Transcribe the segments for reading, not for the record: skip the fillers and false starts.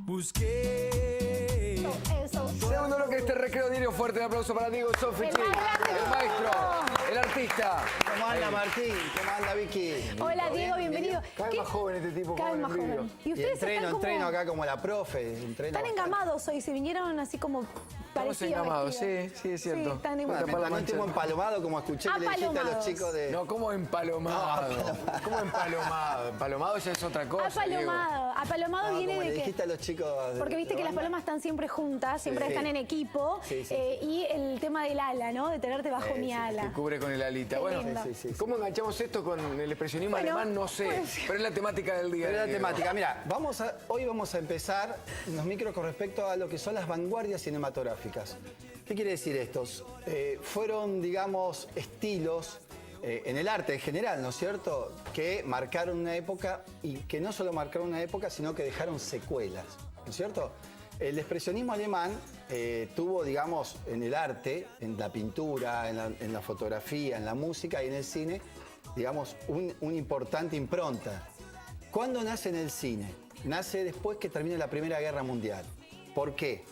Busqué. Eso. Segundo bloque de este recreo diario. Fuerte el aplauso para Diego Soffici, el maestro, el artista. ¿Cómo anda Martín? ¿Cómo anda Vicky? Hola Diego, bienvenido. Cada vez más joven este tipo. Cada vez más envidio. joven. Y Y ustedes entreno acá como la profe. están engamados hoy, se vinieron así como Estamos parecidos. engamados, vestidos. sí, es cierto. Sí, están Bueno, Tapar la no último mancha. empalomado, como escuché que le dijiste a los Apalomados. chicos de... No, ¿cómo empalomado? ¿Cómo empalomado? Empalomado ya es otra cosa, Apalomado. Apalomado No, viene como de le que... dijiste a los chicos... Porque viste de que las banda. palomas están siempre juntas, siempre Sí. están en equipo. Sí, sí. Y el tema del ala, ¿no? De tenerte bajo mi sí, ala. Que cubre con el alita. Qué Bueno, lindo. Sí. ¿cómo enganchamos esto con el expresionismo Bueno, alemán? No sé, pues- pero es la temática del día. Pero la Diego. temática, mira, hoy vamos a empezar unos micros con respecto a lo que son las vanguardias cinematográficas. ¿Qué quiere decir estos? Fueron, digamos, estilos en el arte en general, ¿no es cierto?, que marcaron una época y que no solo marcaron una época, sino que dejaron secuelas, ¿no es cierto? El expresionismo alemán tuvo, digamos, en el arte, en la pintura, en la fotografía, en la música y en el cine, digamos, una importante impronta. ¿Cuándo nace en el cine? Nace después que termina la Primera Guerra Mundial. ¿Por qué?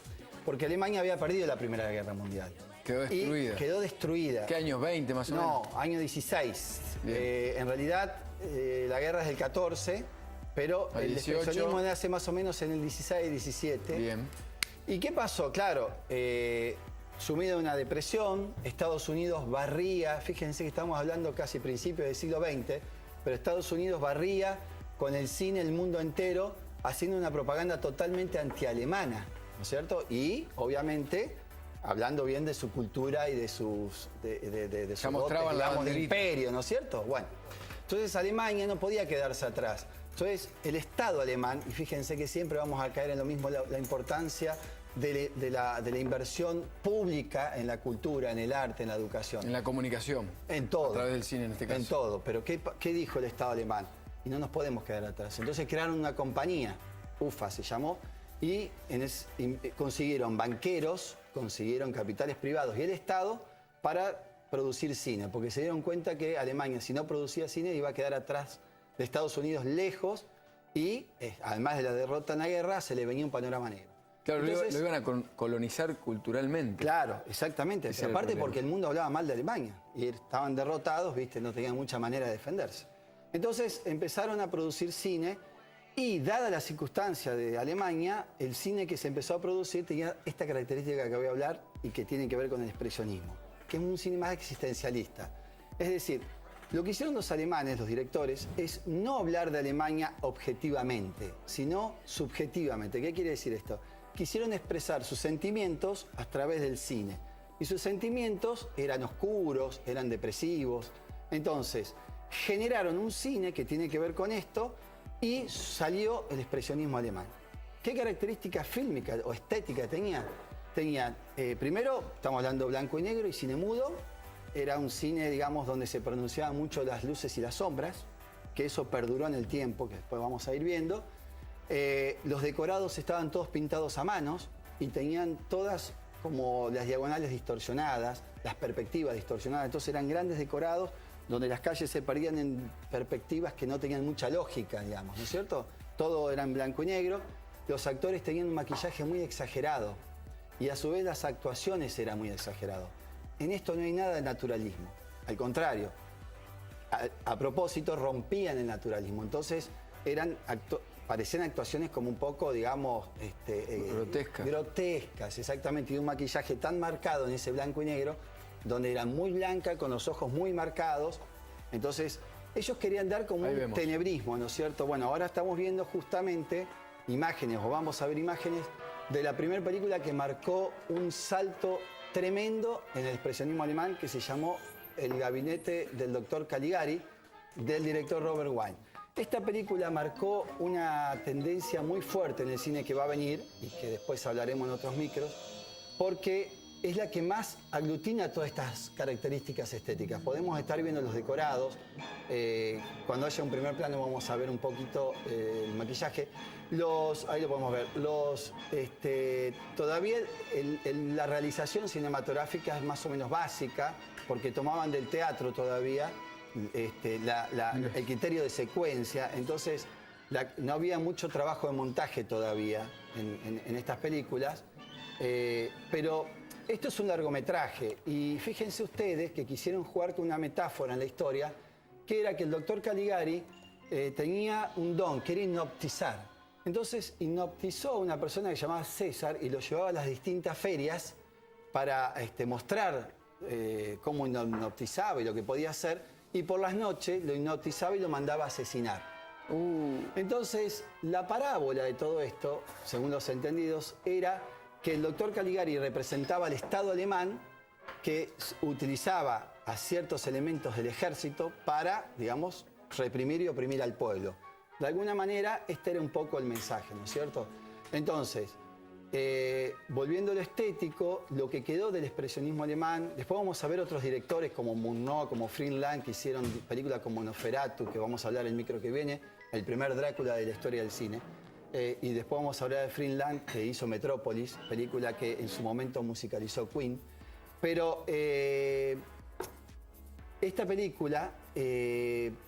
Porque Alemania había perdido la Primera Guerra Mundial. Quedó destruida. Y quedó destruida. ¿Qué años? 20 más o menos. No, año 16. Bien. En realidad, la guerra es del 14, pero Al el 18. expresionismo nace más o menos en el 16, 17. Bien. ¿Y qué pasó? Claro, sumido en una depresión, Estados Unidos barría, fíjense que estamos hablando casi principios del siglo XX, pero Estados Unidos barría con el cine el mundo entero, haciendo una propaganda totalmente antialemana, ¿no es cierto? Y, obviamente, hablando bien de su cultura y de sus de sus mostraban dotes, la digamos, de banderita. imperio, ¿no es cierto? Bueno, entonces Alemania no podía quedarse atrás. Entonces, el Estado alemán, y fíjense que siempre vamos a caer en lo mismo, la importancia de la inversión pública en la cultura, en el arte, en la educación. En la comunicacación. En todo. A través del cine en este caso. En todo. Pero ¿qué dijo el Estado alemán? Y no nos podemos quedar atrás. Entonces crearon una compañía, UFA se llamó, y consiguieron banqueros, consiguieron capitales privados y el Estado para producir cine, porque se dieron cuenta que Alemania, si no producía cine, iba a quedar atrás de Estados Unidos, lejos, y además de la derrota en la guerra, se le venía un panorama negro. Claro, Entonces, lo iban a colonizar culturalmente. Claro, exactamente. Ese Pero era el aparte problema. porque el mundo hablaba mal de Alemania y estaban derrotados, ¿viste? No tenían mucha manera de defenderse. Entonces empezaron a producir cine y, dada la circunstancia de Alemania, el cine que se empezó a producir tenía esta característica que voy a hablar y que tiene que ver con el expresionismo, que es un cine más existencialista. Es decir, lo que hicieron los alemanes, los directores, es no hablar de Alemania objetivamente, sino subjetivamente. ¿Qué quiere decir esto? Quisieron expresar sus sentimientos a través del cine. Y sus sentimientos eran oscuros, eran depresivos. Entonces, generaron un cine que tiene que ver con esto y salió el expresionismo alemán. ¿Qué características fílmicas o estéticas tenía? Tenía, primero, estamos hablando blanco y negro y cine mudo. Era un cine, digamos, donde se pronunciaban mucho las luces y las sombras, que eso perduró en el tiempo, que después vamos a ir viendo. Los decorados estaban todos pintados a manos y tenían todas como las diagonales distorsionadas, las perspectivas distorsionadas. Entonces eran grandes decorados donde las calles se perdían en perspectivas que no tenían mucha lógica, digamos, ¿no es cierto? Todo era en blanco y negro. Los actores tenían un maquillaje muy exagerado y a su vez las actuaciones eran muy exageradas. En esto no hay nada de naturalismo, al contrario. A propósito, rompían el naturalismo. Entonces parecían actuaciones como un poco, digamos, grotescas. Grotescas, exactamente. Y un maquillaje tan marcado en ese blanco y negro, donde era muy blanca, con los ojos muy marcados. Entonces, ellos querían dar como Ahí un vemos. tenebrismo, ¿no es cierto? Bueno, ahora estamos viendo justamente imágenes, o vamos a ver imágenes, de la primera película que marcó un salto tremendo en el expresionismo alemán, que se llamó El gabinete del doctor Caligari, del director Robert Wiene. Esta película marcó una tendencia muy fuerte en el cine que va a venir, y que después hablaremos en otros micros, porque es la que más aglutina todas estas características estéticas. Podemos estar viendo los decorados, cuando haya un primer plano vamos a ver un poquito el maquillaje. Ahí lo podemos ver. Todavía la realización cinematográfica es más o menos básica, porque tomaban del teatro todavía el criterio de secuencia. Entonces, no había mucho trabajo de montaje todavía en estas películas, pero esto es un largometraje y fíjense ustedes que quisieron jugar con una metáfora en la historia, que era que el doctor Caligari tenía un don, que era hipnotizar. Entonces hipnotizó a una persona que se llamaba César y lo llevaba a las distintas ferias para mostrar cómo hipnotizaba y lo que podía hacer, y por las noches lo hipnotizaba y lo mandaba a asesinar. Entonces, la parábola de todo esto, según los entendidos, era que el doctor Caligari representaba al Estado alemán que utilizaba a ciertos elementos del ejército para, digamos, reprimir y oprimir al pueblo. De alguna manera, este era un poco el mensaje, ¿no es cierto? Entonces, volviendo a lo estético, lo que quedó del expresionismo alemán, después vamos a ver otros directores como Murnau, como Fritz Lang, que hicieron películas como Nosferatu, que vamos a hablar el micro que viene, el primer Drácula de la historia del cine. Y después vamos a hablar de Fritz Lang, que hizo Metrópolis, película que en su momento musicalizó Queen. Pero esta película,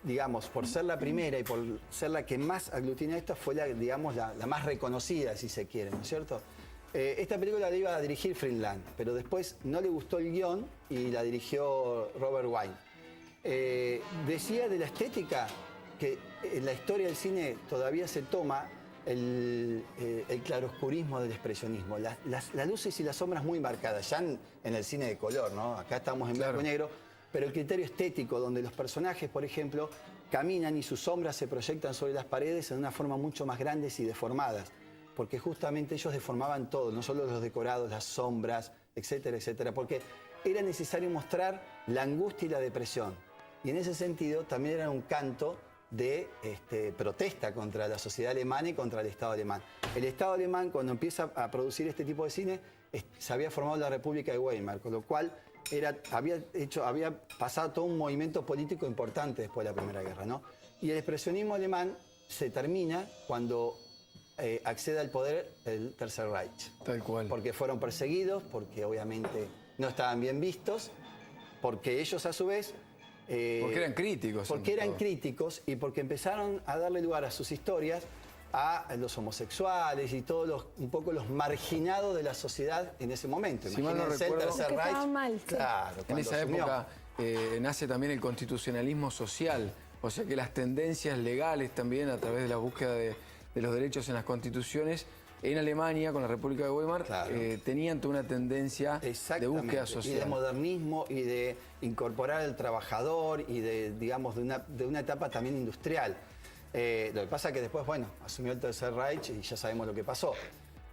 digamos, por ser la primera y por ser la que más aglutina esto, fue digamos, la más reconocida, si se quiere, ¿no es cierto? Esta película la iba a dirigir Fritz Lang, pero después no le gustó el guión y la dirigió Robert Wiene. Decía de la estética que en la historia del cine todavía se toma el claroscurismo del expresionismo, las luces y las sombras muy marcadas, ya en el cine de color, ¿no? Acá estamos en blanco y negro, pero el criterio estético, donde los personajes, por ejemplo, caminan y sus sombras se proyectan sobre las paredes en una forma mucho más grandes y deformadas, porque justamente ellos deformaban todo, no solo los decorados, las sombras, etcétera, etcétera, porque era necesario mostrar la angustia y la depresión. Y en ese sentido también era un canto de protesta contra la sociedad alemana y contra el Estado alemán. El Estado alemán, cuando empieza a producir este tipo de cine, se había formado la República de Weimar, con lo cual había pasado todo un movimiento político importante después de la Primera Guerra, ¿no? Y el expresionismo alemán se termina cuando accede al poder el Tercer Reich. Tal cual. Porque fueron perseguidos, porque obviamente no estaban bien vistos, porque ellos a su vez... porque eran críticos. Porque eran críticos y porque empezaron a darle lugar a sus historias a los homosexuales y todos un poco los marginados de la sociedad en ese momento. Si mal no Imagínense recuerdo, el Tercer Reich. mal, sí. Claro, en esa asumió. época nace también el constitucionalismo social, o sea que las tendencias legales también a través de la búsqueda de los derechos en las constituciones en Alemania, con la República de Weimar, Claro. tenían toda una tendencia de búsqueda Y social. de modernismo y de incorporar al trabajador y digamos, de una etapa también industrial. Lo que pasa es que después, bueno, asumió el Tercer Reich y ya sabemos lo que pasó.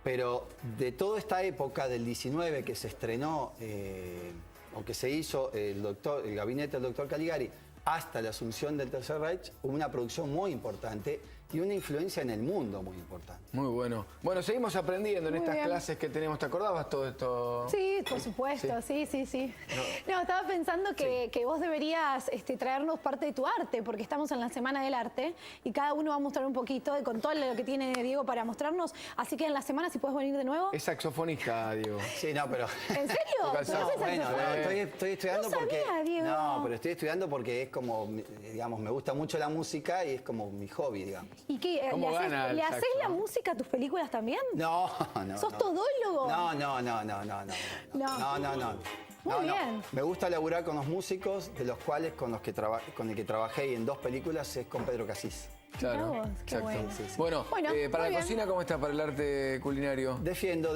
Pero de toda esta época, del 19 que se estrenó, o que se hizo el gabinete del doctor Caligari, hasta la asunción del Tercer Reich, hubo una producción muy importante y una influencia en el mundo muy importante. Muy bueno. Bueno, seguimos aprendiendo en Muy estas bien. clases que tenemos. ¿Te acordabas todo esto? Sí, por supuesto, sí. No, estaba pensando que vos deberías traernos parte de tu arte, porque estamos en la Semana del Arte y cada uno va a mostrar un poquito con todo lo que tiene Diego para mostrarnos. Así que en la semana, si puedes venir de nuevo. Es saxofonista, Diego. Sí, no, pero... ¿En serio? Toca ¿Pero el saxo. haces Bueno, saxofón? estoy estudiando No porque... sabía, Diego. No, pero estoy estudiando porque es como, digamos, me gusta mucho la música y es como mi hobby, digamos. ¿Y qué? ¿Cómo gana el ¿Le haces saxo, la no? música a tus películas también? No. ¿Sos todólogo? No. Muy bien. Me gusta laburar con los músicos, de los cuales con el que trabajé y en 2 películas es con Pedro Casís. Claro, Mirá vos, qué exacto. bueno. Sí, sí. Bueno, Bueno, para muy la bien. cocina, ¿cómo está para el arte culinario? Defiendo. ¿Qué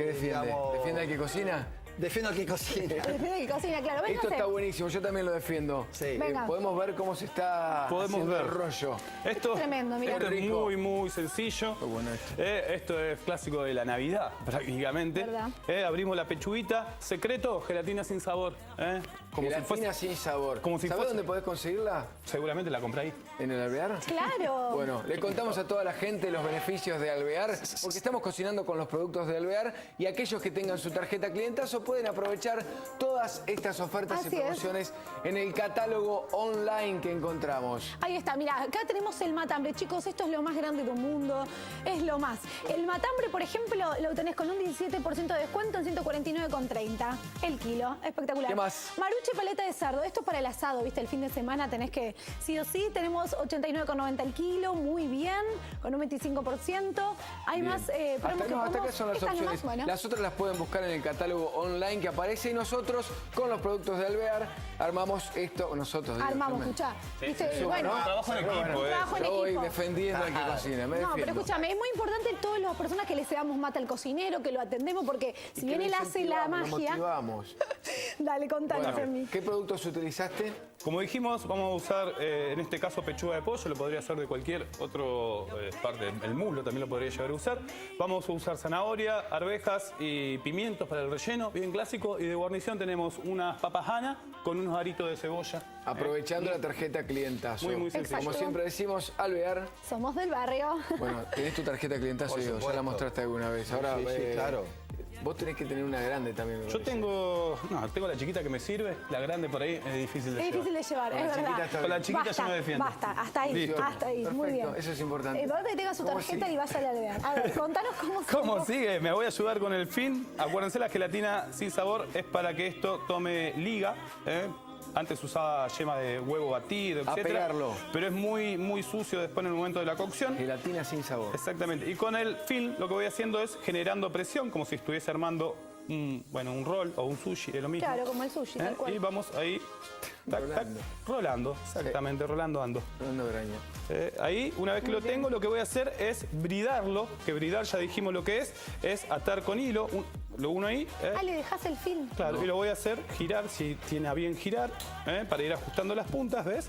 defiende? digamos, ¿Defiende al que cocina? Defiendo al que cocina. Desde que cocina, claro. Esto Véngase. está buenísimo, yo también lo defiendo. Sí. Venga. Podemos ver cómo se está Podemos haciendo ver. el rollo. Esto, Tremendo, mirá. esto Qué es rico. muy, muy sencillo. Qué bueno esto. Esto es clásico de la Navidad, prácticamente. ¿Verdad? Abrimos la pechuguita. Secreto, gelatina sin sabor. Como si Gelatina fuese- sin sabor. como si ¿Sabés fuese- dónde podés conseguirla? Seguramente la compré ahí. ¿En el Alvear? Claro. Bueno, le contamos a toda la gente los beneficios de Alvear, porque estamos cocinando con los productos de Alvear y aquellos que tengan su tarjeta clientazo pueden aprovechar todas estas ofertas Así y promociones en el catálogo online que encontramos. Ahí está, mira, acá tenemos el matambre. Chicos, esto es lo más grande del mundo, es lo más. El matambre, por ejemplo, lo tenés con un 17% de descuento en 149,30 el kilo. Espectacular. ¿Qué más? Maruchan Peluche paleta de cerdo, esto es para el asado, ¿viste? El fin de semana tenés que, sí o sí, tenemos 89,90 el kilo, muy bien, con un 25%. Hay Bien. más promos que Hasta acá podemos- son las Estas opciones. nomás, bueno. Las otras las pueden buscar en el catálogo online que aparece y nosotros, con los productos de Alvear, armamos esto. Nosotros, digo, Armamos, yo me- escuchá. ¿Viste? Sí, Bueno, ¿no? Trabajo en equipo, trabajo en Yo voy equipo. defendiendo al que cocina, me No, pero defiendo. escúchame, es muy importante todas las personas que le cebamos mate al cocinero, que lo atendemos, porque Y si que bien lo él hace la incentivamos, lo magia... motivamos. Dale, contanos, Bueno, Fermi. ¿qué productos utilizaste? Como dijimos, vamos a usar en este caso pechuga de pollo, lo podría hacer de cualquier otro parte, el muslo también lo podría llegar a usar. Vamos a usar zanahoria, arvejas y pimientos para el relleno, bien clásico. Y de guarnición tenemos unas papas Hanna con unos aritos de cebolla. Aprovechando la tarjeta clientazo. Muy sencillo. Como Exacto. siempre decimos, Alvear. Somos del barrio. Bueno, tenés tu tarjeta clientazo, Por Diego, ya la supuesto. mostraste alguna vez. Ahora, Sí, claro. Vos tenés que tener una grande también. me Yo parece. tengo la chiquita que me sirve, la grande por ahí es difícil de Es difícil de llevar, Con es la chiquita verdad. está Con la chiquita Basta, yo me defiendo. Basta, hasta ahí, Listo. hasta ahí, muy bien. Perfecto, eso es importante. Ahora que tenga su ¿Cómo tarjeta sigue? y vaya a la de A ver, contanos cómo ¿Cómo sigue? Me voy a ayudar con el fin. Acuérdense, la gelatina sin sabor es para que esto tome liga. Antes usaba yema de huevo batido, A etc. pegarlo. Pero es muy sucio después en el momento de la cocción. Gelatina sin sabor. Exactamente. Y con el film lo que voy haciendo es generando presión, como si estuviese armando un roll o un sushi, es lo mismo. Claro, como el sushi, tal cual. Y vamos ahí, rolando. Exactamente, rolando ando. Fernando Graña. Ahí, una vez que lo tengo, lo que voy a hacer es bridarlo, que bridar ya dijimos lo que es atar con hilo, lo uno ahí. Ah, le dejás el film. Claro, y lo voy a hacer girar, si tiene a bien girar, para ir ajustando las puntas, ¿ves?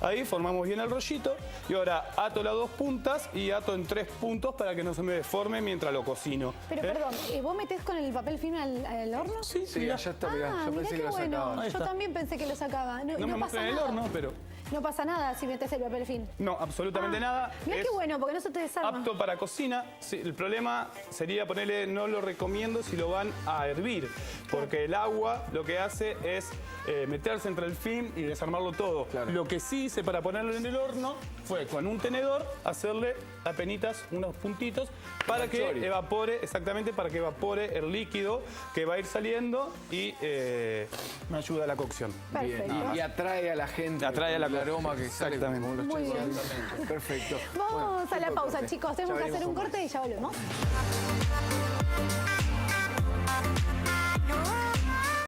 Ahí formamos bien el rollito y ahora ato las dos puntas y ato en 3 puntos para que no se me deforme mientras lo cocino. Pero perdón, ¿vos metés con el papel film al horno? Sí, Sí, mirá. allá está, mirá. Ah, Yo mirá pensé qué que lo bueno. sacaba. Ahí Yo está. también pensé que lo sacaba. No, No me pasa muestra en el nada. horno, pero No pasa nada si metes el papel film. no, absolutamente nada. Mirá Es qué bueno, porque no se te desarma. apto para cocina. Sí, el problema sería ponerle, no lo recomiendo si lo van a hervir, porque el agua lo que hace es meterse entre el film y desarmarlo todo. Claro. Lo que sí hice para ponerlo en el horno fue con un tenedor hacerle apenitas unos puntitos para que chori. evapore, exactamente, para que evapore el líquido que va a ir saliendo y me ayuda a la cocción. Perfecto. Bien. Y atrae a la gente. Atrae a la con el aroma que sale Exactamente. como los Muy bien. chicos. Perfecto. Vamos Bueno, a la tipo pausa, corte. chicos. Ya Tenemos que venimos hacer un con corte y ya volvemos.